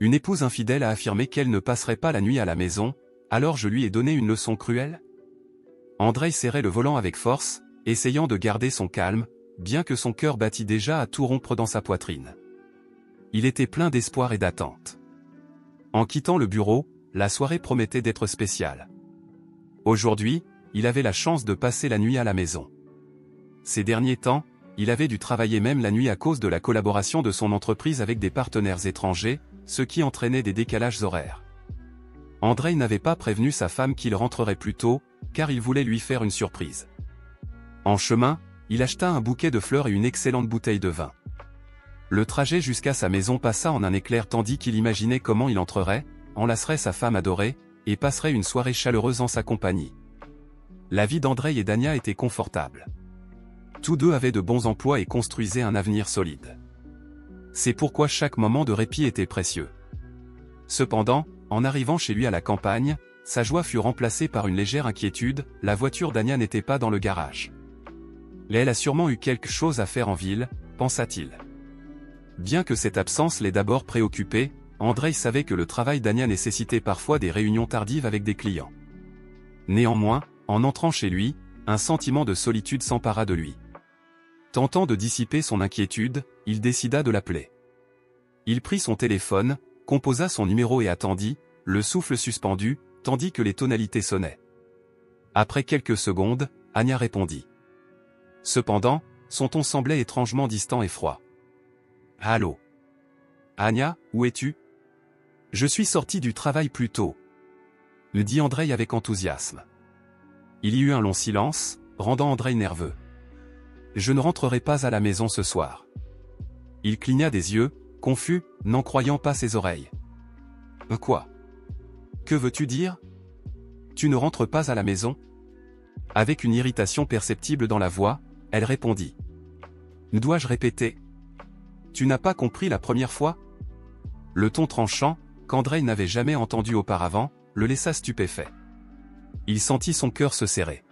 Une épouse infidèle a affirmé qu'elle ne passerait pas la nuit à la maison, alors je lui ai donné une leçon cruelle? Andreï serrait le volant avec force, essayant de garder son calme, bien que son cœur battît déjà à tout rompre dans sa poitrine. Il était plein d'espoir et d'attente. En quittant le bureau, la soirée promettait d'être spéciale. Aujourd'hui, il avait la chance de passer la nuit à la maison. Ces derniers temps, il avait dû travailler même la nuit à cause de la collaboration de son entreprise avec des partenaires étrangers, ce qui entraînait des décalages horaires. Andreï n'avait pas prévenu sa femme qu'il rentrerait plus tôt, car il voulait lui faire une surprise. En chemin, il acheta un bouquet de fleurs et une excellente bouteille de vin. Le trajet jusqu'à sa maison passa en un éclair tandis qu'il imaginait comment il entrerait, enlacerait sa femme adorée, et passerait une soirée chaleureuse en sa compagnie. La vie d'Andreï et d'Ania était confortable. Tous deux avaient de bons emplois et construisaient un avenir solide. C'est pourquoi chaque moment de répit était précieux. Cependant, en arrivant chez lui à la campagne, sa joie fut remplacée par une légère inquiétude, la voiture d'Ania n'était pas dans le garage. Elle a sûrement eu quelque chose à faire en ville, pensa-t-il. Bien que cette absence l'ait d'abord préoccupé, Andreï savait que le travail d'Ania nécessitait parfois des réunions tardives avec des clients. Néanmoins, en entrant chez lui, un sentiment de solitude s'empara de lui. Tentant de dissiper son inquiétude, il décida de l'appeler. Il prit son téléphone, composa son numéro et attendit, le souffle suspendu, tandis que les tonalités sonnaient. Après quelques secondes, Ania répondit. Cependant, son ton semblait étrangement distant et froid. « Allô ? Ania, où es-tu ? Je suis sorti du travail plus tôt. » le dit Andreï avec enthousiasme. Il y eut un long silence, rendant Andreï nerveux. « Je ne rentrerai pas à la maison ce soir. » Il cligna des yeux, confus, n'en croyant pas ses oreilles. « Quoi ? Que veux-tu dire ? Tu ne rentres pas à la maison ?» Avec une irritation perceptible dans la voix, elle répondit. « Dois-je répéter ? Tu n'as pas compris la première fois ?» Le ton tranchant, qu'Andreï n'avait jamais entendu auparavant, le laissa stupéfait. Il sentit son cœur se serrer.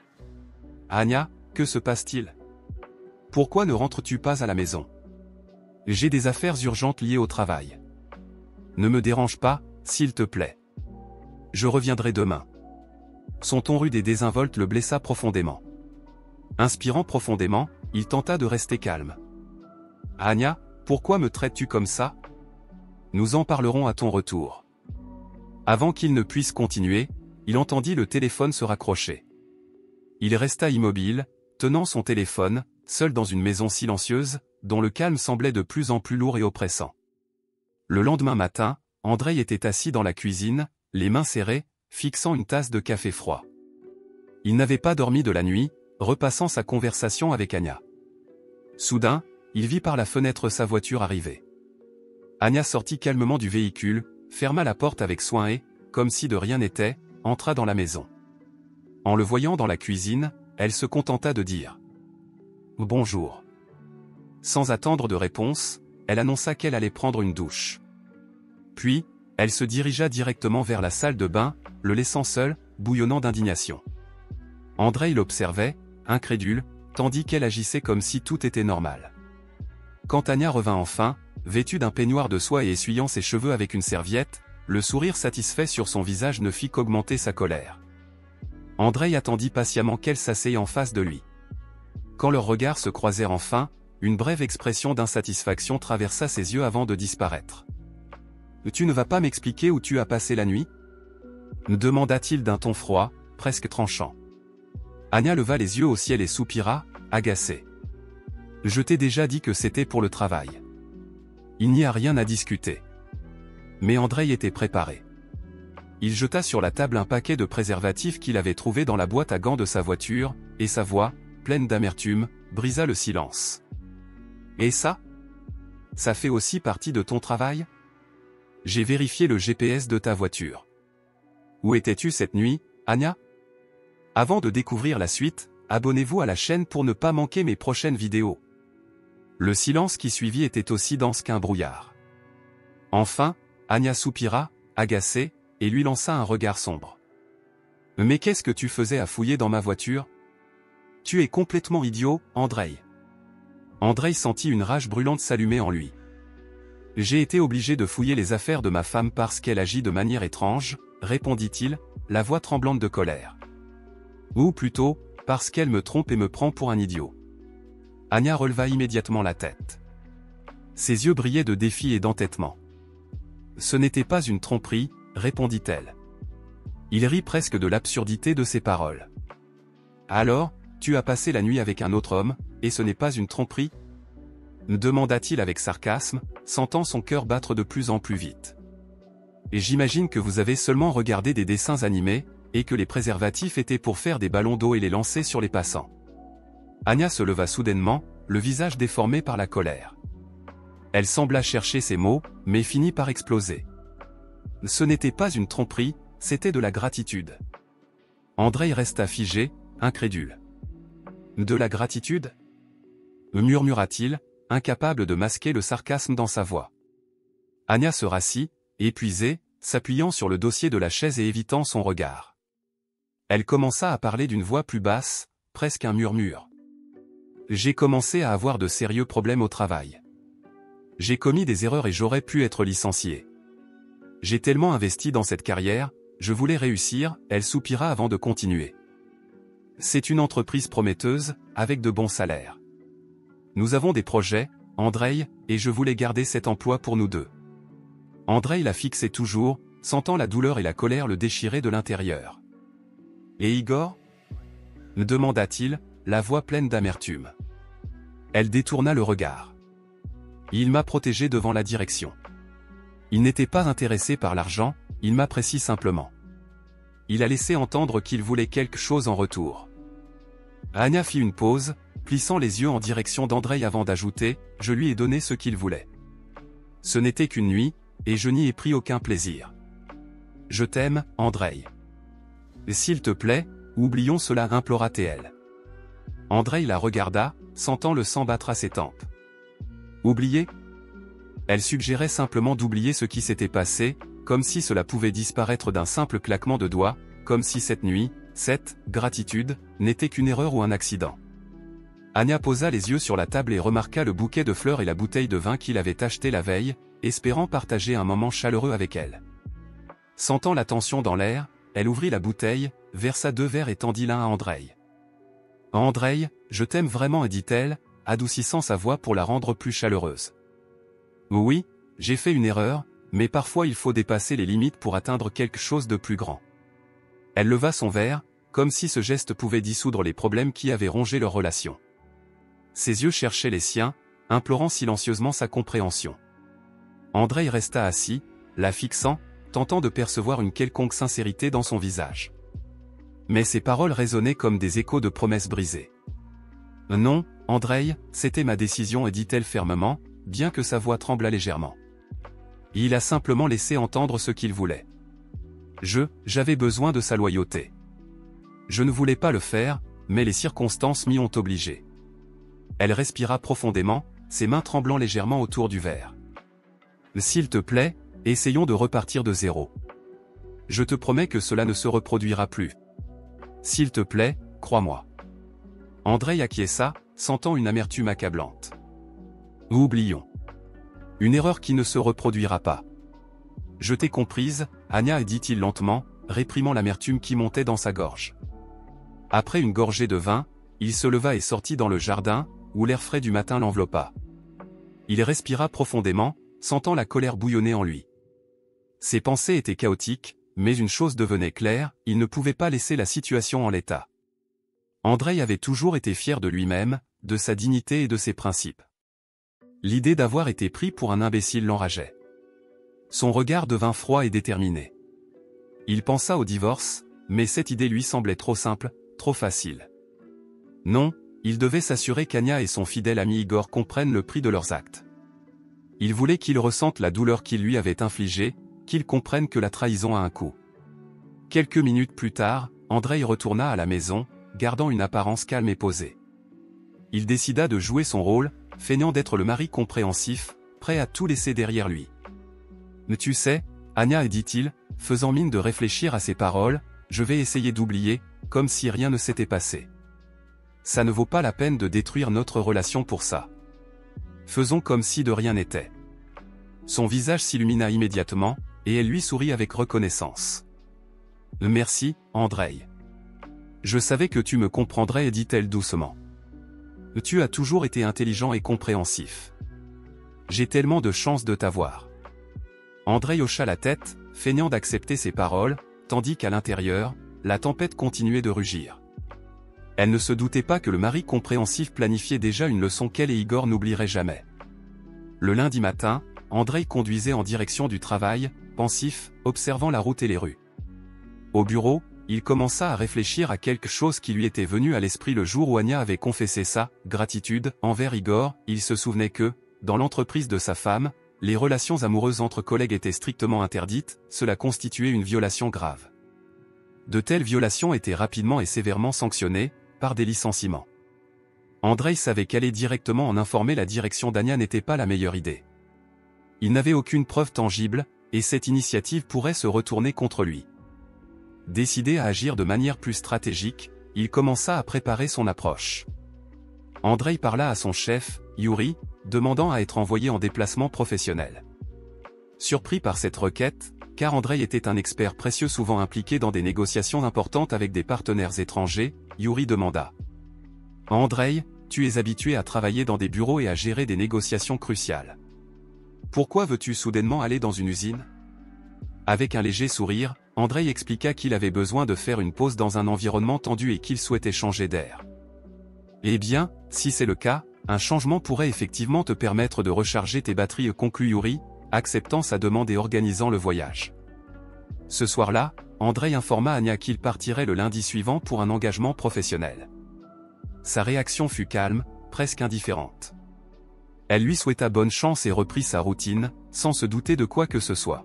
« Ania, que se passe-t-il ? Pourquoi ne rentres-tu pas à la maison ? J'ai des affaires urgentes liées au travail. Ne me dérange pas, s'il te plaît. Je reviendrai demain. » Son ton rude et désinvolte le blessa profondément. Inspirant profondément, il tenta de rester calme. « Ania, pourquoi me traites-tu comme ça ? Nous en parlerons à ton retour. » Avant qu'il ne puisse continuer, il entendit le téléphone se raccrocher. Il resta immobile, tenant son téléphone, seul dans une maison silencieuse, dont le calme semblait de plus en plus lourd et oppressant. Le lendemain matin, Andreï était assis dans la cuisine, les mains serrées, fixant une tasse de café froid. Il n'avait pas dormi de la nuit, repassant sa conversation avec Ania. Soudain, il vit par la fenêtre sa voiture arriver. Ania sortit calmement du véhicule, ferma la porte avec soin et, comme si de rien n'était, entra dans la maison. En le voyant dans la cuisine, elle se contenta de dire « Bonjour ». Sans attendre de réponse, elle annonça qu'elle allait prendre une douche. Puis, elle se dirigea directement vers la salle de bain, le laissant seul, bouillonnant d'indignation. Andreï l'observait, incrédule, tandis qu'elle agissait comme si tout était normal. Quand Ania revint enfin, vêtue d'un peignoir de soie et essuyant ses cheveux avec une serviette, le sourire satisfait sur son visage ne fit qu'augmenter sa colère. Andreï attendit patiemment qu'elle s'asseye en face de lui. Quand leurs regards se croisèrent enfin, une brève expression d'insatisfaction traversa ses yeux avant de disparaître. « Tu ne vas pas m'expliquer où tu as passé la nuit ?» demanda-t-il d'un ton froid, presque tranchant. Ania leva les yeux au ciel et soupira, agacée. « Je t'ai déjà dit que c'était pour le travail. Il n'y a rien à discuter. » Mais Andreï était préparé. Il jeta sur la table un paquet de préservatifs qu'il avait trouvé dans la boîte à gants de sa voiture, et sa voix, pleine d'amertume, brisa le silence. « Et ça ? Ça fait aussi partie de ton travail ? J'ai vérifié le GPS de ta voiture. Où étais-tu cette nuit, Ania ? Avant de découvrir la suite, abonnez-vous à la chaîne pour ne pas manquer mes prochaines vidéos. » Le silence qui suivit était aussi dense qu'un brouillard. Enfin, Ania soupira, agacée, et lui lança un regard sombre. « Mais qu'est-ce que tu faisais à fouiller dans ma voiture ? Tu es complètement idiot, Andreï. » Andreï sentit une rage brûlante s'allumer en lui. « J'ai été obligé de fouiller les affaires de ma femme parce qu'elle agit de manière étrange, répondit-il, la voix tremblante de colère. Ou plutôt, parce qu'elle me trompe et me prend pour un idiot. Anya releva immédiatement la tête. Ses yeux brillaient de défi et d'entêtement. Ce n'était pas une tromperie, répondit-elle. Il rit presque de l'absurdité de ses paroles. Alors, tu as passé la nuit avec un autre homme, et ce n'est pas une tromperie ? Demanda-t-il avec sarcasme, sentant son cœur battre de plus en plus vite. Et j'imagine que vous avez seulement regardé des dessins animés, et que les préservatifs étaient pour faire des ballons d'eau et les lancer sur les passants. Anya se leva soudainement, le visage déformé par la colère. Elle sembla chercher ses mots, mais finit par exploser. Ce n'était pas une tromperie, c'était de la gratitude. Andreï resta figé, incrédule. De la gratitude ? Murmura-t-il, incapable de masquer le sarcasme dans sa voix. Anya se rassit, épuisée, s'appuyant sur le dossier de la chaise et évitant son regard. Elle commença à parler d'une voix plus basse, presque un murmure. J'ai commencé à avoir de sérieux problèmes au travail. J'ai commis des erreurs et j'aurais pu être licenciée. J'ai tellement investi dans cette carrière, je voulais réussir, elle soupira avant de continuer. C'est une entreprise prometteuse, avec de bons salaires. Nous avons des projets, Andreï, et je voulais garder cet emploi pour nous deux. Andreï la fixait toujours, sentant la douleur et la colère le déchirer de l'intérieur. Et Igor ? Demanda-t-il, la voix pleine d'amertume. Elle détourna le regard. Il m'a protégé devant la direction. Il n'était pas intéressé par l'argent, il m'apprécie simplement. Il a laissé entendre qu'il voulait quelque chose en retour. Anya fit une pause, plissant les yeux en direction d'Andreï avant d'ajouter, je lui ai donné ce qu'il voulait. Ce n'était qu'une nuit, et je n'y ai pris aucun plaisir. Je t'aime, Andreï. S'il te plaît, oublions cela, implora-t-elle. Andreï la regarda, sentant le sang battre à ses tempes. Oublier ? Elle suggérait simplement d'oublier ce qui s'était passé, comme si cela pouvait disparaître d'un simple claquement de doigts, comme si cette nuit, cette gratitude, n'était qu'une erreur ou un accident. Anya posa les yeux sur la table et remarqua le bouquet de fleurs et la bouteille de vin qu'il avait acheté la veille, espérant partager un moment chaleureux avec elle. Sentant la tension dans l'air, elle ouvrit la bouteille, versa 2 verres et tendit l'un à Andreï. « Andreï, je t'aime vraiment » dit-elle, adoucissant sa voix pour la rendre plus chaleureuse. « Oui, j'ai fait une erreur, mais parfois il faut dépasser les limites pour atteindre quelque chose de plus grand. » Elle leva son verre, comme si ce geste pouvait dissoudre les problèmes qui avaient rongé leur relation. Ses yeux cherchaient les siens, implorant silencieusement sa compréhension. Andreï resta assis, la fixant, tentant de percevoir une quelconque sincérité dans son visage. Mais ses paroles résonnaient comme des échos de promesses brisées. « Non, Andreï, c'était ma décision » dit-elle fermement, bien que sa voix tremblât légèrement. Il a simplement laissé entendre ce qu'il voulait. J'avais besoin de sa loyauté. Je ne voulais pas le faire, mais les circonstances m'y ont obligé. Elle respira profondément, ses mains tremblant légèrement autour du verre. S'il te plaît, essayons de repartir de zéro. Je te promets que cela ne se reproduira plus. S'il te plaît, crois-moi. Andreï acquiesça, sentant une amertume accablante. Oublions. Une erreur qui ne se reproduira pas. Je t'ai comprise, Anya, dit-il lentement, réprimant l'amertume qui montait dans sa gorge. Après une gorgée de vin, il se leva et sortit dans le jardin, où l'air frais du matin l'enveloppa. Il respira profondément, sentant la colère bouillonner en lui. Ses pensées étaient chaotiques, mais une chose devenait claire, il ne pouvait pas laisser la situation en l'état. Andreï avait toujours été fier de lui-même, de sa dignité et de ses principes. L'idée d'avoir été pris pour un imbécile l'enrageait. Son regard devint froid et déterminé. Il pensa au divorce, mais cette idée lui semblait trop simple, trop facile. Non, il devait s'assurer qu'Anya et son fidèle ami Igor comprennent le prix de leurs actes. Il voulait qu'ils ressentent la douleur qu'ils lui avaient infligée, qu'ils comprennent que la trahison a un coût. Quelques minutes plus tard, Andreï retourna à la maison, gardant une apparence calme et posée. Il décida de jouer son rôle, feignant d'être le mari compréhensif, prêt à tout laisser derrière lui. « Tu sais, Anya, dit-il, faisant mine de réfléchir à ses paroles, je vais essayer d'oublier, comme si rien ne s'était passé. Ça ne vaut pas la peine de détruire notre relation pour ça. Faisons comme si de rien n'était. Son visage s'illumina immédiatement, et elle lui sourit avec reconnaissance. « Merci, Andreï. Je savais que tu me comprendrais, dit-elle doucement. Tu as toujours été intelligent et compréhensif. J'ai tellement de chance de t'avoir. » Andreï hocha la tête, feignant d'accepter ses paroles, tandis qu'à l'intérieur, la tempête continuait de rugir. Elle ne se doutait pas que le mari compréhensif planifiait déjà une leçon qu'elle et Igor n'oublieraient jamais. Le lundi matin, Andreï conduisait en direction du travail, pensif, observant la route et les rues. Au bureau, il commença à réfléchir à quelque chose qui lui était venu à l'esprit le jour où Anya avait confessé sa gratitude envers Igor. Il se souvenait que, dans l'entreprise de sa femme, les relations amoureuses entre collègues étaient strictement interdites, cela constituait une violation grave. De telles violations étaient rapidement et sévèrement sanctionnées, par des licenciements. Andreï savait qu'aller directement en informer la direction d'Anya n'était pas la meilleure idée. Il n'avait aucune preuve tangible, et cette initiative pourrait se retourner contre lui. Décidé à agir de manière plus stratégique, il commença à préparer son approche. Andreï parla à son chef, Yuri, demandant à être envoyé en déplacement professionnel. Surpris par cette requête, car Andreï était un expert précieux souvent impliqué dans des négociations importantes avec des partenaires étrangers, Yuri demanda. « Andreï, tu es habitué à travailler dans des bureaux et à gérer des négociations cruciales. Pourquoi veux-tu soudainement aller dans une usine ?» Avec un léger sourire, Andreï expliqua qu'il avait besoin de faire une pause dans un environnement tendu et qu'il souhaitait changer d'air. « Eh bien, si c'est le cas, un changement pourrait effectivement te permettre de recharger tes batteries, conclut Yuri, acceptant sa demande et organisant le voyage. Ce soir-là, Andreï informa Anya qu'il partirait le lundi suivant pour un engagement professionnel. Sa réaction fut calme, presque indifférente. Elle lui souhaita bonne chance et reprit sa routine, sans se douter de quoi que ce soit.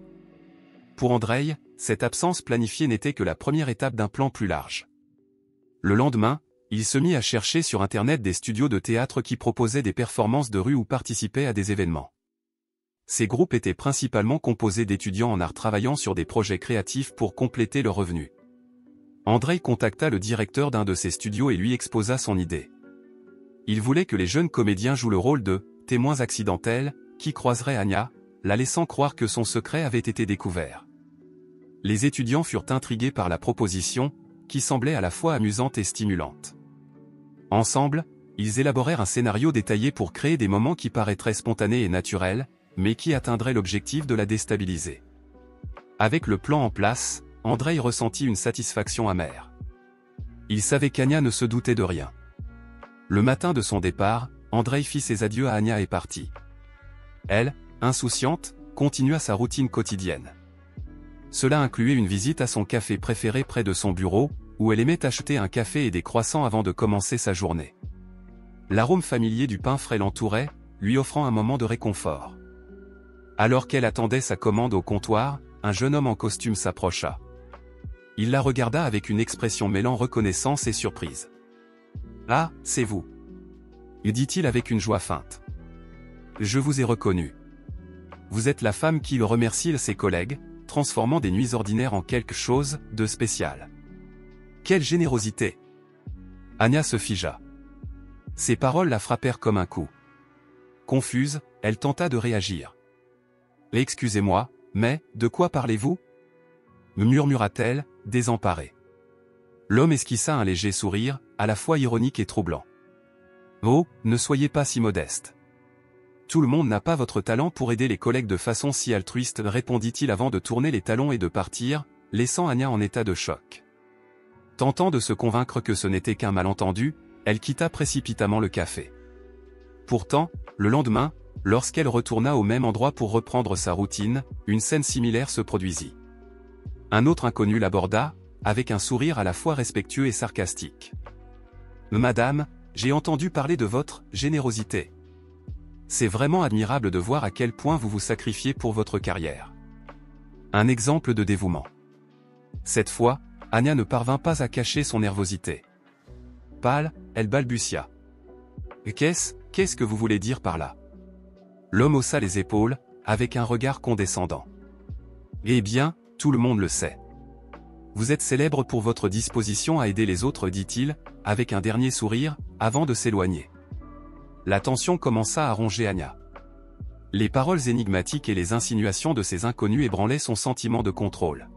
Pour Andreï, cette absence planifiée n'était que la première étape d'un plan plus large. Le lendemain, il se mit à chercher sur Internet des studios de théâtre qui proposaient des performances de rue ou participaient à des événements. Ces groupes étaient principalement composés d'étudiants en art travaillant sur des projets créatifs pour compléter leurs revenus. Andreï contacta le directeur d'un de ces studios et lui exposa son idée. Il voulait que les jeunes comédiens jouent le rôle de « témoins accidentels » qui croiseraient Anya, la laissant croire que son secret avait été découvert. Les étudiants furent intrigués par la proposition, qui semblait à la fois amusante et stimulante. Ensemble, ils élaborèrent un scénario détaillé pour créer des moments qui paraîtraient spontanés et naturels, mais qui atteindraient l'objectif de la déstabiliser. Avec le plan en place, Andreï ressentit une satisfaction amère. Il savait qu'Anya ne se doutait de rien. Le matin de son départ, Andreï fit ses adieux à Anya et partit. Elle, insouciante, continua sa routine quotidienne. Cela incluait une visite à son café préféré près de son bureau, où elle aimait acheter un café et des croissants avant de commencer sa journée. L'arôme familier du pain frais l'entourait, lui offrant un moment de réconfort. Alors qu'elle attendait sa commande au comptoir, un jeune homme en costume s'approcha. Il la regarda avec une expression mêlant reconnaissance et surprise. « Ah, c'est vous !» dit-il avec une joie feinte. « Je vous ai reconnu. Vous êtes la femme qui remercie ses collègues, transformant des nuits ordinaires en quelque chose de spécial. Quelle générosité !» Anya se figea. Ces paroles la frappèrent comme un coup. Confuse, elle tenta de réagir. « Excusez-moi, mais, de quoi parlez-vous » murmura-t-elle, désemparée. L'homme esquissa un léger sourire, à la fois ironique et troublant. « Oh, ne soyez pas si modeste. Tout le monde n'a pas votre talent pour aider les collègues de façon si altruiste, répondit-il avant de tourner les talons et de partir, laissant Anya en état de choc. Tentant de se convaincre que ce n'était qu'un malentendu, elle quitta précipitamment le café. Pourtant, le lendemain, lorsqu'elle retourna au même endroit pour reprendre sa routine, une scène similaire se produisit. Un autre inconnu l'aborda, avec un sourire à la fois respectueux et sarcastique. « Madame, j'ai entendu parler de votre générosité. C'est vraiment admirable de voir à quel point vous vous sacrifiez pour votre carrière. Un exemple de dévouement. » Cette fois, Anya ne parvint pas à cacher son nervosité. Pâle, elle balbutia. « Qu'est-ce que vous voulez dire par là ?» L'homme haussa les épaules, avec un regard condescendant. « Eh bien, tout le monde le sait. Vous êtes célèbre pour votre disposition à aider les autres, dit-il, avec un dernier sourire, avant de s'éloigner. La tension commença à ronger Anya. Les paroles énigmatiques et les insinuations de ces inconnus ébranlaient son sentiment de contrôle.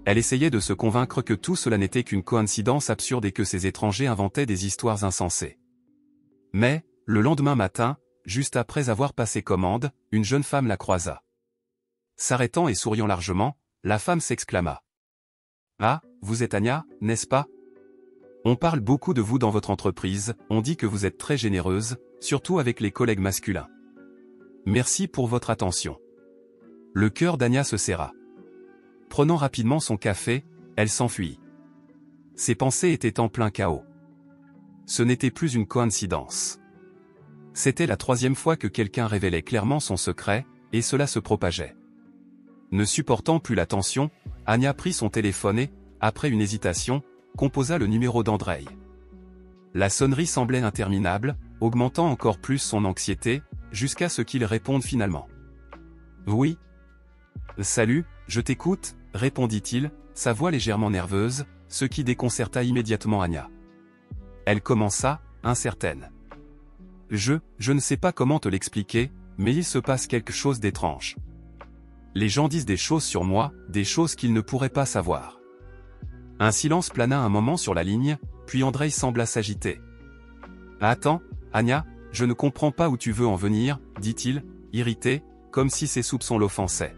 Elle essayait de se convaincre que tout cela n'était qu'une coïncidence absurde et que ces étrangers inventaient des histoires insensées. Mais, le lendemain matin, juste après avoir passé commande, une jeune femme la croisa. S'arrêtant et souriant largement, la femme s'exclama. « Ah, vous êtes Anya, n'est-ce pas? On parle beaucoup de vous dans votre entreprise, on dit que vous êtes très généreuse, surtout avec les collègues masculins. Merci pour votre attention. » Le cœur d'Anya se serra. Prenant rapidement son café, elle s'enfuit. Ses pensées étaient en plein chaos. Ce n'était plus une coïncidence. C'était la 3e fois que quelqu'un révélait clairement son secret, et cela se propageait. Ne supportant plus la tension, Anya prit son téléphone et, après une hésitation, composa le numéro d'Andreï. La sonnerie semblait interminable, augmentant encore plus son anxiété, jusqu'à ce qu'il réponde finalement. « Oui. Salut, je t'écoute, » répondit-il, sa voix légèrement nerveuse, ce qui déconcerta immédiatement Anya. Elle commença, incertaine. « Je ne sais pas comment te l'expliquer, mais il se passe quelque chose d'étrange. Les gens disent des choses sur moi, des choses qu'ils ne pourraient pas savoir. » Un silence plana un moment sur la ligne, puis Andreï sembla s'agiter. « Attends, Anya, je ne comprends pas où tu veux en venir, » dit-il, irrité, comme si ses soupçons l'offensaient.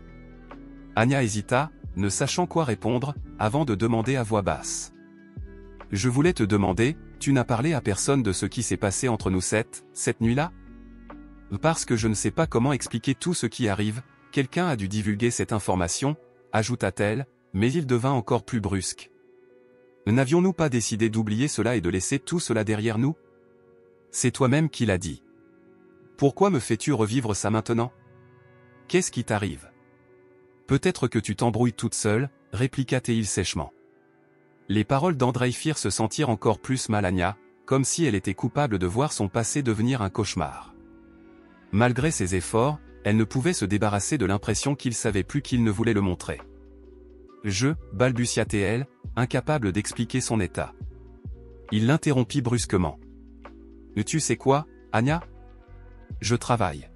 Anya hésita, ne sachant quoi répondre, avant de demander à voix basse. « Je voulais te demander, tu n'as parlé à personne de ce qui s'est passé entre nous cette nuit-là? Parce que je ne sais pas comment expliquer tout ce qui arrive, quelqu'un a dû divulguer cette information, » ajouta-t-elle, mais il devint encore plus brusque. « N'avions-nous pas décidé d'oublier cela et de laisser tout cela derrière nous? C'est toi-même qui l'as dit. Pourquoi me fais-tu revivre ça maintenant? Qu'est-ce qui t'arrive? Peut-être que tu t'embrouilles toute seule, » répliqua Théil sèchement. Les paroles d'Andreï firent se sentir encore plus mal Anya, comme si elle était coupable de voir son passé devenir un cauchemar. Malgré ses efforts, elle ne pouvait se débarrasser de l'impression qu'il savait plus qu'il ne voulait le montrer. Balbutia-t-elle, incapable d'expliquer son état. Il l'interrompit brusquement. « Tu sais quoi, Anya? Je travaille.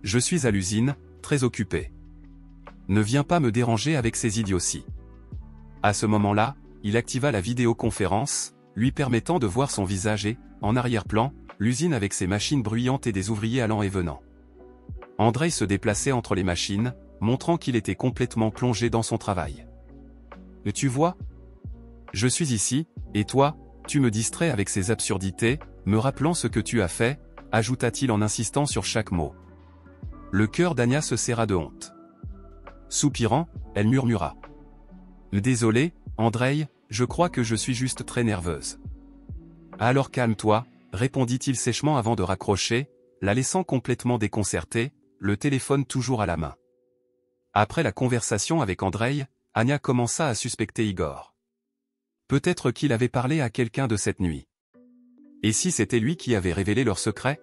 Je suis à l'usine, très occupé. Ne viens pas me déranger avec ces idioties. » À ce moment-là, il activa la vidéoconférence, lui permettant de voir son visage et, en arrière-plan, l'usine avec ses machines bruyantes et des ouvriers allant et venant. Andreï se déplaçait entre les machines, montrant qu'il était complètement plongé dans son travail. « Tu vois? Je suis ici, et toi, tu me distrais avec ces absurdités, me rappelant ce que tu as fait, » ajouta-t-il en insistant sur chaque mot. Le cœur d'Anya se serra de honte. Soupirant, elle murmura. « Désolé, Andreï, je crois que je suis juste très nerveuse. »« Alors calme-toi, » répondit-il sèchement avant de raccrocher, la laissant complètement déconcertée, le téléphone toujours à la main. Après la conversation avec Andreï, Anya commença à suspecter Igor. Peut-être qu'il avait parlé à quelqu'un de cette nuit. Et si c'était lui qui avait révélé leur secret?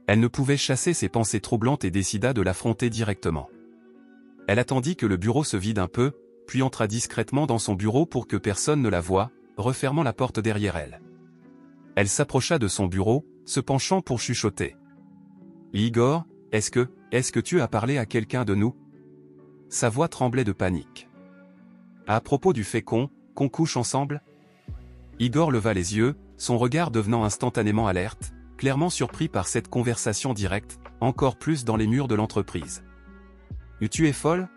Elle ne pouvait chasser ses pensées troublantes et décida de l'affronter directement. Elle attendit que le bureau se vide un peu, puis entra discrètement dans son bureau pour que personne ne la voie, refermant la porte derrière elle. Elle s'approcha de son bureau, se penchant pour chuchoter. « Igor, est-ce que tu as parlé à quelqu'un de nous ?» Sa voix tremblait de panique. « À propos du fait qu'on couche ensemble ?» Igor leva les yeux, son regard devenant instantanément alerte, clairement surpris par cette conversation directe, encore plus dans les murs de l'entreprise. « Tu es folle ?»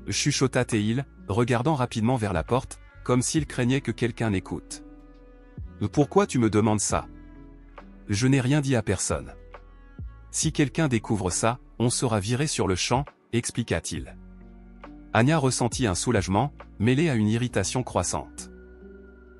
chuchota Théil, regardant rapidement vers la porte, comme s'il craignait que quelqu'un n'écoute. « Pourquoi tu me demandes ça? Je n'ai rien dit à personne. Si quelqu'un découvre ça, on sera viré sur le champ, » expliqua-t-il. Anya ressentit un soulagement, mêlé à une irritation croissante.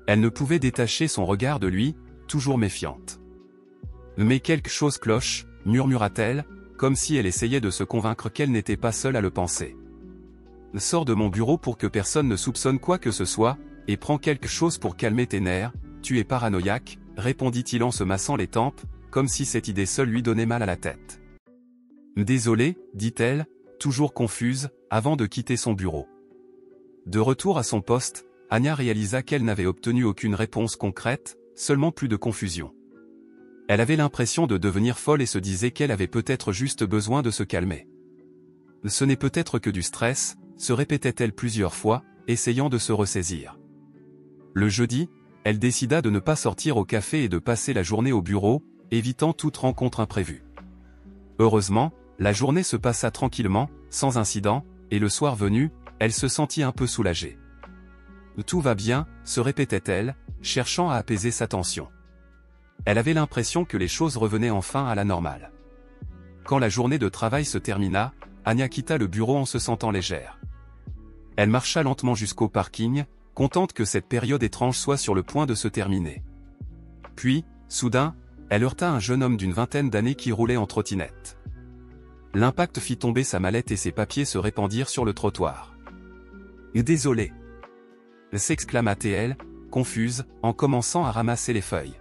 Elle ne pouvait détacher son regard de lui, toujours méfiante. « Mais quelque chose cloche, » murmura-t-elle, comme si elle essayait de se convaincre qu'elle n'était pas seule à le penser. « Sors de mon bureau pour que personne ne soupçonne quoi que ce soit, et prends quelque chose pour calmer tes nerfs, tu es paranoïaque, » répondit-il en se massant les tempes, comme si cette idée seule lui donnait mal à la tête. « Désolée, » dit-elle, toujours confuse, avant de quitter son bureau. De retour à son poste, Anya réalisa qu'elle n'avait obtenu aucune réponse concrète, seulement plus de confusion. Elle avait l'impression de devenir folle et se disait qu'elle avait peut-être juste besoin de se calmer. Ce n'est peut-être que du stress, se répétait-elle plusieurs fois, essayant de se ressaisir. Le jeudi, elle décida de ne pas sortir au café et de passer la journée au bureau, évitant toute rencontre imprévue. Heureusement, la journée se passa tranquillement, sans incident, et le soir venu, elle se sentit un peu soulagée. Tout va bien, se répétait-elle, cherchant à apaiser sa tension. Elle avait l'impression que les choses revenaient enfin à la normale. Quand la journée de travail se termina, Anya quitta le bureau en se sentant légère. Elle marcha lentement jusqu'au parking, contente que cette période étrange soit sur le point de se terminer. Puis, soudain, elle heurta un jeune homme d'une vingtaine d'années qui roulait en trottinette. L'impact fit tomber sa mallette et ses papiers se répandirent sur le trottoir. « Désolé !» s'exclama-t-elle, confuse, en commençant à ramasser les feuilles.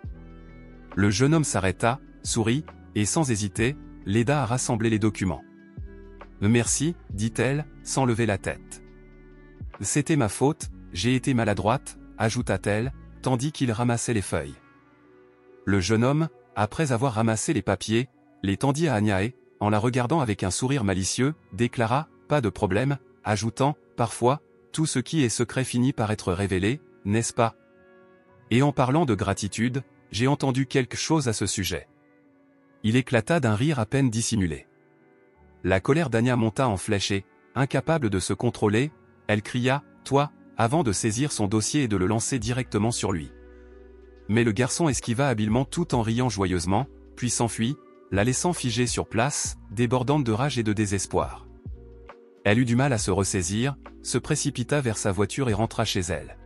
Le jeune homme s'arrêta, sourit, et sans hésiter, l'aida à rassembler les documents. « Merci, dit-elle, sans lever la tête. « C'était ma faute, j'ai été maladroite, ajouta-t-elle, tandis qu'il ramassait les feuilles. Le jeune homme, après avoir ramassé les papiers, les tendit à Anya et, en la regardant avec un sourire malicieux, déclara « Pas de problème », ajoutant « Parfois, tout ce qui est secret finit par être révélé, n'est-ce pas ?» Et en parlant de gratitude, j'ai entendu quelque chose à ce sujet. Il éclata d'un rire à peine dissimulé. La colère d'Anya monta en flèche et, incapable de se contrôler, elle cria « Toi !» avant de saisir son dossier et de le lancer directement sur lui. Mais le garçon esquiva habilement tout en riant joyeusement, puis s'enfuit, la laissant figée sur place, débordante de rage et de désespoir. Elle eut du mal à se ressaisir, se précipita vers sa voiture et rentra chez elle.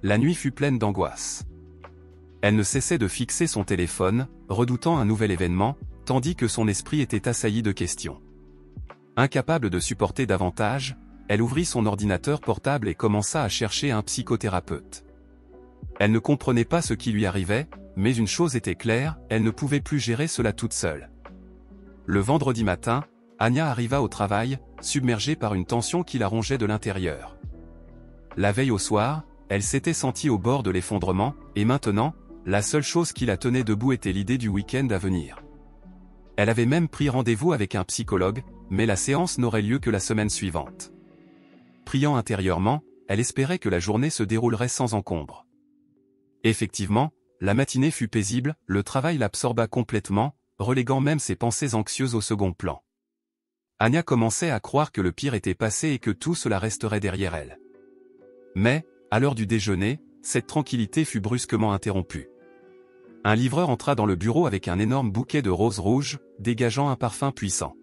La nuit fut pleine d'angoisse. Elle ne cessait de fixer son téléphone, redoutant un nouvel événement, tandis que son esprit était assailli de questions. Incapable de supporter davantage, elle ouvrit son ordinateur portable et commença à chercher un psychothérapeute. Elle ne comprenait pas ce qui lui arrivait, mais une chose était claire, elle ne pouvait plus gérer cela toute seule. Le vendredi matin, Anya arriva au travail, submergée par une tension qui la rongeait de l'intérieur. La veille au soir, elle s'était sentie au bord de l'effondrement, et maintenant, la seule chose qui la tenait debout était l'idée du week-end à venir. Elle avait même pris rendez-vous avec un psychologue, mais la séance n'aurait lieu que la semaine suivante. Priant intérieurement, elle espérait que la journée se déroulerait sans encombre. Effectivement, la matinée fut paisible, le travail l'absorba complètement, reléguant même ses pensées anxieuses au second plan. Anya commençait à croire que le pire était passé et que tout cela resterait derrière elle. Mais, à l'heure du déjeuner, cette tranquillité fut brusquement interrompue. Un livreur entra dans le bureau avec un énorme bouquet de roses rouges, dégageant un parfum puissant.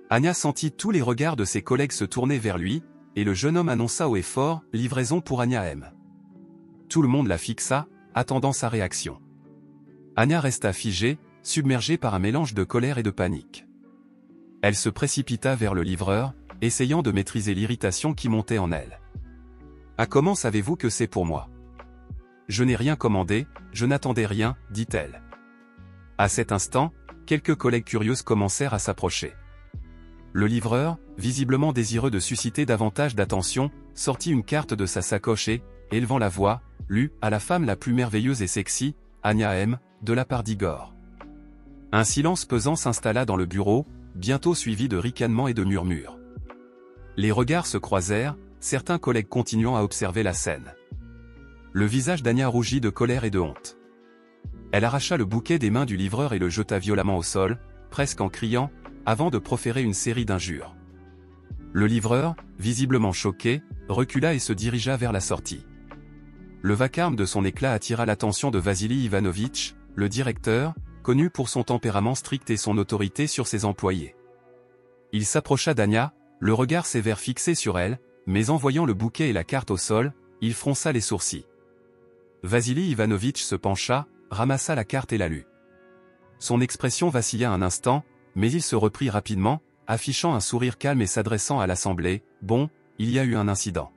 Anya sentit tous les regards de ses collègues se tourner vers lui, et le jeune homme annonça haut et fort « Livraison pour Anya M ». Tout le monde la fixa, attendant sa réaction. Anya resta figée, submergée par un mélange de colère et de panique. Elle se précipita vers le livreur, essayant de maîtriser l'irritation qui montait en elle. « Ah, comment savez-vous que c'est pour moi ? Je n'ai rien commandé, je n'attendais rien, dit-elle. » À cet instant, quelques collègues curieuses commencèrent à s'approcher. Le livreur, visiblement désireux de susciter davantage d'attention, sortit une carte de sa sacoche et, élevant la voix, lut « À la femme la plus merveilleuse et sexy, Anya M, de la part d'Igor. » Un silence pesant s'installa dans le bureau, bientôt suivi de ricanements et de murmures. Les regards se croisèrent, certains collègues continuant à observer la scène. Le visage d'Anya rougit de colère et de honte. Elle arracha le bouquet des mains du livreur et le jeta violemment au sol, presque en criant, avant de proférer une série d'injures. Le livreur, visiblement choqué, recula et se dirigea vers la sortie. Le vacarme de son éclat attira l'attention de Vassili Ivanovitch, le directeur, connu pour son tempérament strict et son autorité sur ses employés. Il s'approcha d'Anya, le regard sévère fixé sur elle, mais en voyant le bouquet et la carte au sol, il fronça les sourcils. Vassili Ivanovitch se pencha, ramassa la carte et la lut. Son expression vacilla un instant, mais il se reprit rapidement, affichant un sourire calme et s'adressant à l'assemblée. « Bon, il y a eu un incident.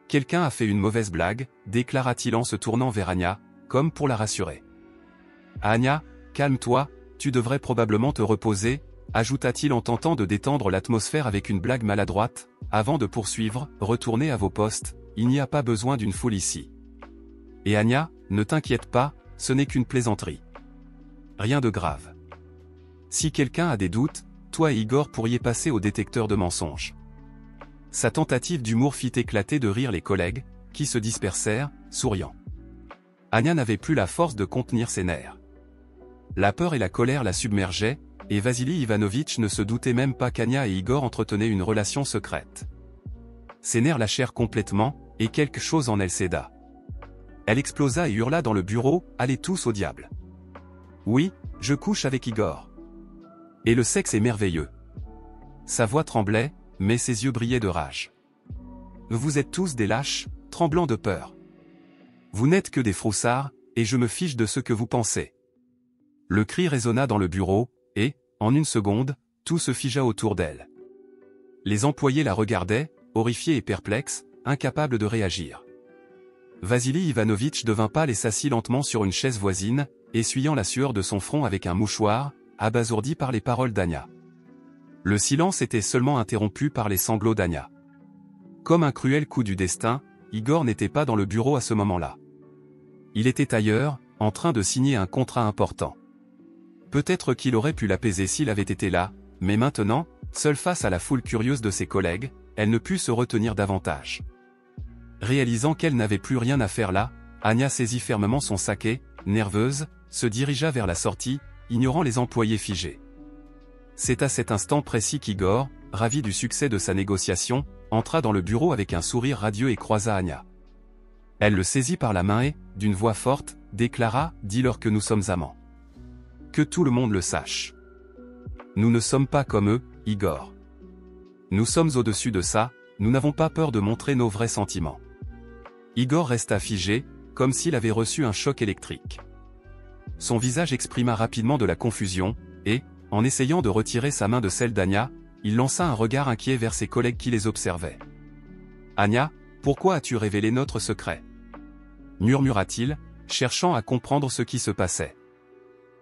Quelqu'un a fait une mauvaise blague, déclara-t-il en se tournant vers Anya, comme pour la rassurer. « Anya, calme-toi, tu devrais probablement te reposer, » ajouta-t-il en tentant de détendre l'atmosphère avec une blague maladroite, avant de poursuivre, « Retournez à vos postes, il n'y a pas besoin d'une foule ici. Et Anya, ne t'inquiète pas, ce n'est qu'une plaisanterie. » rien de grave. Si quelqu'un a des doutes, toi et Igor pourriez passer au détecteur de mensonges. Sa tentative d'humour fit éclater de rire les collègues, qui se dispersèrent, souriant. Anya n'avait plus la force de contenir ses nerfs. La peur et la colère la submergeaient, et Vassili Ivanovitch ne se doutait même pas qu'Anya et Igor entretenaient une relation secrète. Ses nerfs lâchèrent complètement, et quelque chose en elle céda. Elle explosa et hurla dans le bureau, « Allez tous au diable. Oui, je couche avec Igor. Et le sexe est merveilleux. » Sa voix tremblait, mais ses yeux brillaient de rage. « Vous êtes tous des lâches, tremblants de peur. Vous n'êtes que des froussards, et je me fiche de ce que vous pensez. » Le cri résonna dans le bureau, et, en une seconde, tout se figea autour d'elle. Les employés la regardaient, horrifiés et perplexes, incapables de réagir. Vassili Ivanovitch devint pâle et s'assit lentement sur une chaise voisine, essuyant la sueur de son front avec un mouchoir, abasourdi par les paroles d'Anya. Le silence était seulement interrompu par les sanglots d'Anya. Comme un cruel coup du destin, Igor n'était pas dans le bureau à ce moment-là. Il était ailleurs, en train de signer un contrat important. Peut-être qu'il aurait pu l'apaiser s'il avait été là, mais maintenant, seule face à la foule curieuse de ses collègues, elle ne put se retenir davantage. Réalisant qu'elle n'avait plus rien à faire là, Anya saisit fermement son sac et, nerveuse, se dirigea vers la sortie, ignorant les employés figés. C'est à cet instant précis qu'Igor, ravi du succès de sa négociation, entra dans le bureau avec un sourire radieux et croisa Anya. Elle le saisit par la main et, d'une voix forte, déclara « Dis-leur que nous sommes amants. Que tout le monde le sache. Nous ne sommes pas comme eux, Igor. Nous sommes au-dessus de ça, nous n'avons pas peur de montrer nos vrais sentiments. » Igor resta figé, comme s'il avait reçu un choc électrique. Son visage exprima rapidement de la confusion, et, en essayant de retirer sa main de celle d'Anya, il lança un regard inquiet vers ses collègues qui les observaient. « Anya, pourquoi as-tu révélé notre secret ?» murmura-t-il, cherchant à comprendre ce qui se passait.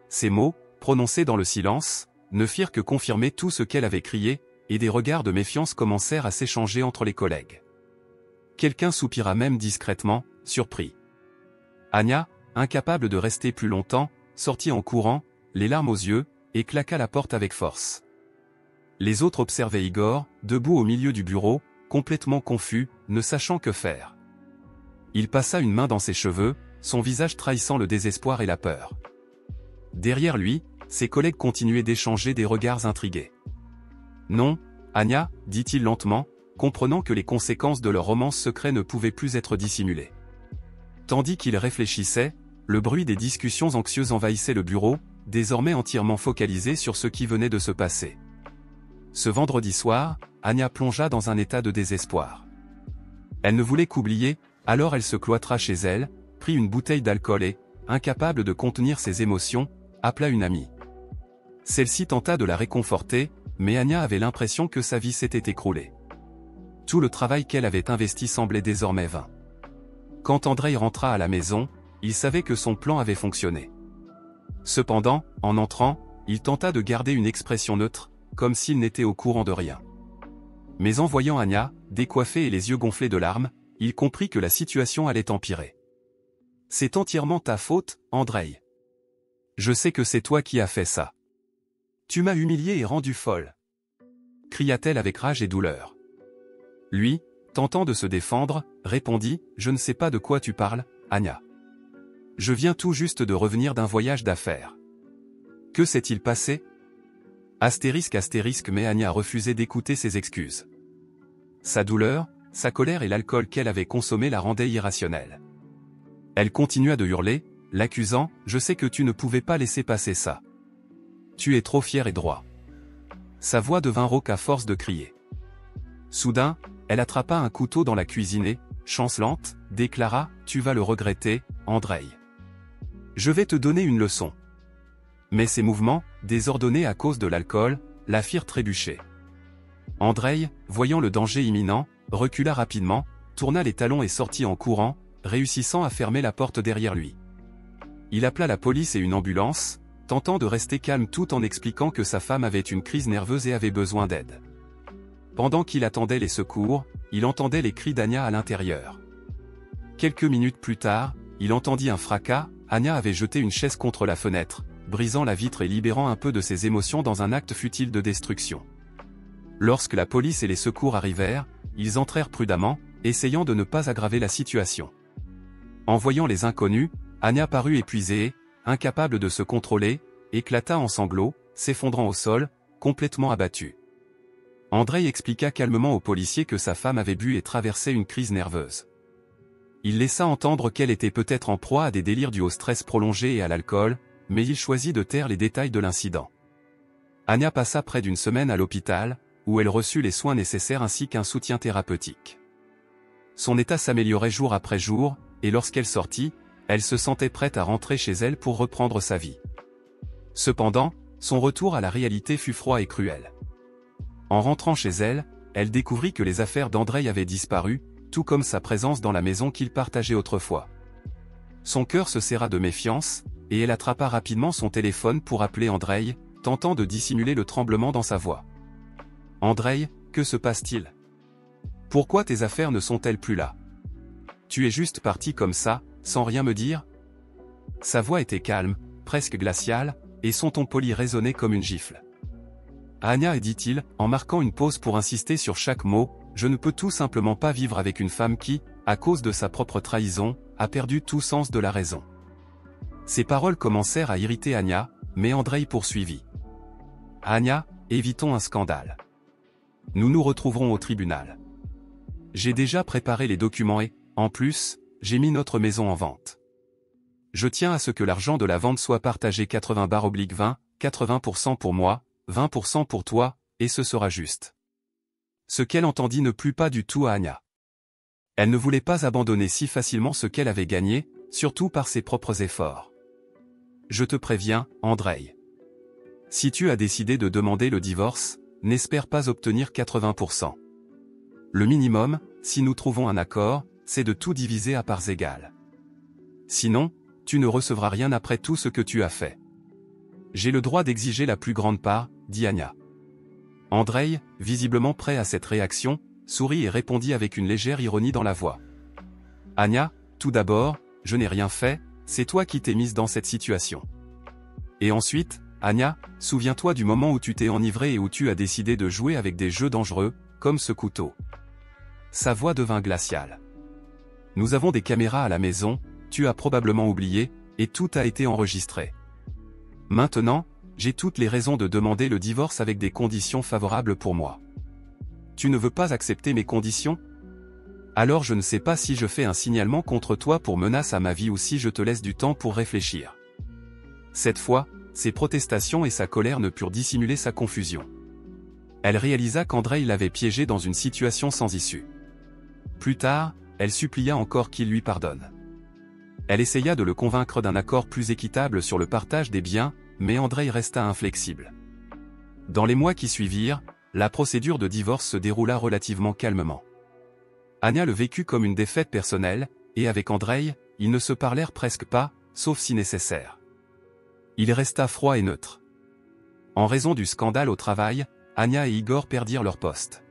Ces mots, prononcés dans le silence, ne firent que confirmer tout ce qu'elle avait crié, et des regards de méfiance commencèrent à s'échanger entre les collègues. Quelqu'un soupira même discrètement, surpris. Anya, incapable de rester plus longtemps, sortit en courant, les larmes aux yeux, et claqua la porte avec force. Les autres observaient Igor, debout au milieu du bureau, complètement confus, ne sachant que faire. Il passa une main dans ses cheveux, son visage trahissant le désespoir et la peur. Derrière lui, ses collègues continuaient d'échanger des regards intrigués. « Non, Anya, dit-il lentement, comprenant que les conséquences de leur romance secrète ne pouvaient plus être dissimulées. Tandis qu'il réfléchissait, le bruit des discussions anxieuses envahissait le bureau, désormais entièrement focalisé sur ce qui venait de se passer. Ce vendredi soir, Anya plongea dans un état de désespoir. Elle ne voulait qu'oublier, alors elle se cloîtra chez elle, prit une bouteille d'alcool et, incapable de contenir ses émotions, appela une amie. Celle-ci tenta de la réconforter, mais Anya avait l'impression que sa vie s'était écroulée. Tout le travail qu'elle avait investi semblait désormais vain. Quand Andreï rentra à la maison, il savait que son plan avait fonctionné. Cependant, en entrant, il tenta de garder une expression neutre, comme s'il n'était au courant de rien. Mais en voyant Anya, décoiffée et les yeux gonflés de larmes, il comprit que la situation allait empirer. « C'est entièrement ta faute, Andreï. Je sais que c'est toi qui as fait ça. Tu m'as humiliée et rendue folle. » cria-t-elle avec rage et douleur. Lui, tentant de se défendre, répondit « Je ne sais pas de quoi tu parles, Anya. Je viens tout juste de revenir d'un voyage d'affaires. Que s'est-il passé ?» Mais Anya refusait d'écouter ses excuses. Sa douleur, sa colère et l'alcool qu'elle avait consommé la rendaient irrationnelle. Elle continua de hurler, l'accusant « Je sais que tu ne pouvais pas laisser passer ça. Tu es trop fier et droit. » Sa voix devint rauque à force de crier. Soudain, elle attrapa un couteau dans la cuisine et, chancelante, déclara « Tu vas le regretter, Andreï. Je vais te donner une leçon. » Mais ses mouvements, désordonnés à cause de l'alcool, la firent trébucher. Andreï, voyant le danger imminent, recula rapidement, tourna les talons et sortit en courant, réussissant à fermer la porte derrière lui. Il appela la police et une ambulance, tentant de rester calme tout en expliquant que sa femme avait une crise nerveuse et avait besoin d'aide. Pendant qu'il attendait les secours, il entendait les cris d'Anya à l'intérieur. Quelques minutes plus tard, il entendit un fracas, Anya avait jeté une chaise contre la fenêtre, brisant la vitre et libérant un peu de ses émotions dans un acte futile de destruction. Lorsque la police et les secours arrivèrent, ils entrèrent prudemment, essayant de ne pas aggraver la situation. En voyant les inconnus, Anya parut épuisée et, incapable de se contrôler, éclata en sanglots, s'effondrant au sol, complètement abattue. Andreï expliqua calmement au policier que sa femme avait bu et traversé une crise nerveuse. Il laissa entendre qu'elle était peut-être en proie à des délires dus au stress prolongé et à l'alcool, mais il choisit de taire les détails de l'incident. Anya passa près d'une semaine à l'hôpital, où elle reçut les soins nécessaires ainsi qu'un soutien thérapeutique. Son état s'améliorait jour après jour, et lorsqu'elle sortit, elle se sentait prête à rentrer chez elle pour reprendre sa vie. Cependant, son retour à la réalité fut froid et cruel. En rentrant chez elle, elle découvrit que les affaires d'Andreï avaient disparu, tout comme sa présence dans la maison qu'ils partageaient autrefois. Son cœur se serra de méfiance, et elle attrapa rapidement son téléphone pour appeler Andreï, tentant de dissimuler le tremblement dans sa voix. « Andreï, que se passe-t-il? Pourquoi tes affaires ne sont-elles plus là? Tu es juste parti comme ça, sans rien me dire ?» Sa voix était calme, presque glaciale, et son ton poli résonnait comme une gifle. « Anya, dit-il, en marquant une pause pour insister sur chaque mot, je ne peux tout simplement pas vivre avec une femme qui, à cause de sa propre trahison, a perdu tout sens de la raison. » Ces paroles commencèrent à irriter Anya, mais Andreï poursuivit. « Anya, évitons un scandale. Nous nous retrouverons au tribunal. J'ai déjà préparé les documents et, en plus, j'ai mis notre maison en vente. Je tiens à ce que l'argent de la vente soit partagé 80/20, 80% pour moi, 20% pour toi, et ce sera juste. » Ce qu'elle entendit ne plut pas du tout à Anya. Elle ne voulait pas abandonner si facilement ce qu'elle avait gagné, surtout par ses propres efforts. « Je te préviens, Andreï. Si tu as décidé de demander le divorce, n'espère pas obtenir 80%. Le minimum, si nous trouvons un accord, c'est de tout diviser à parts égales. Sinon, tu ne recevras rien après tout ce que tu as fait. J'ai le droit d'exiger la plus grande part, dit Anya. Andreï, visiblement prêt à cette réaction, sourit et répondit avec une légère ironie dans la voix. Anya, tout d'abord, je n'ai rien fait, c'est toi qui t'es mise dans cette situation. Et ensuite, Anya, souviens-toi du moment où tu t'es enivrée et où tu as décidé de jouer avec des jeux dangereux, comme ce couteau. Sa voix devint glaciale. Nous avons des caméras à la maison, tu as probablement oublié, et tout a été enregistré. Maintenant, j'ai toutes les raisons de demander le divorce avec des conditions favorables pour moi. Tu ne veux pas accepter mes conditions? Alors je ne sais pas si je fais un signalement contre toi pour menace à ma vie ou si je te laisse du temps pour réfléchir. Cette fois, ses protestations et sa colère ne purent dissimuler sa confusion. Elle réalisa qu'Andreï l'avait piégée dans une situation sans issue. Plus tard, elle supplia encore qu'il lui pardonne. Elle essaya de le convaincre d'un accord plus équitable sur le partage des biens, mais Andreï resta inflexible. Dans les mois qui suivirent, la procédure de divorce se déroula relativement calmement. Anya le vécut comme une défaite personnelle, et avec Andreï, ils ne se parlèrent presque pas, sauf si nécessaire. Il resta froid et neutre. En raison du scandale au travail, Anya et Igor perdirent leur poste.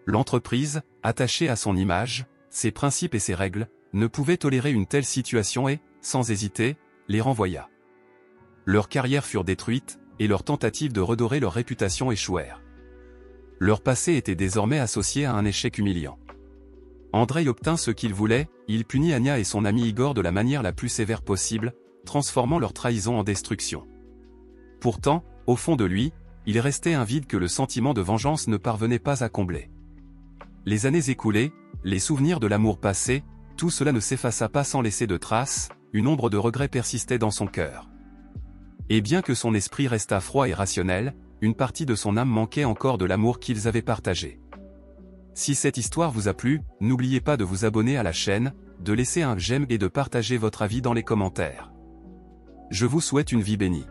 L'entreprise, attachée à son image, ses principes et ses règles, ne pouvait tolérer une telle situation et, sans hésiter, les renvoya. Leurs carrières furent détruites, et leurs tentatives de redorer leur réputation échouèrent. Leur passé était désormais associé à un échec humiliant. Andreï obtint ce qu'il voulait, il punit Anya et son ami Igor de la manière la plus sévère possible, transformant leur trahison en destruction. Pourtant, au fond de lui, il restait un vide que le sentiment de vengeance ne parvenait pas à combler. Les années écoulées, les souvenirs de l'amour passé, tout cela ne s'effaça pas sans laisser de traces, une ombre de regret persistait dans son cœur. Et bien que son esprit restât froid et rationnel, une partie de son âme manquait encore de l'amour qu'ils avaient partagé. Si cette histoire vous a plu, n'oubliez pas de vous abonner à la chaîne, de laisser un j'aime et de partager votre avis dans les commentaires. Je vous souhaite une vie bénie.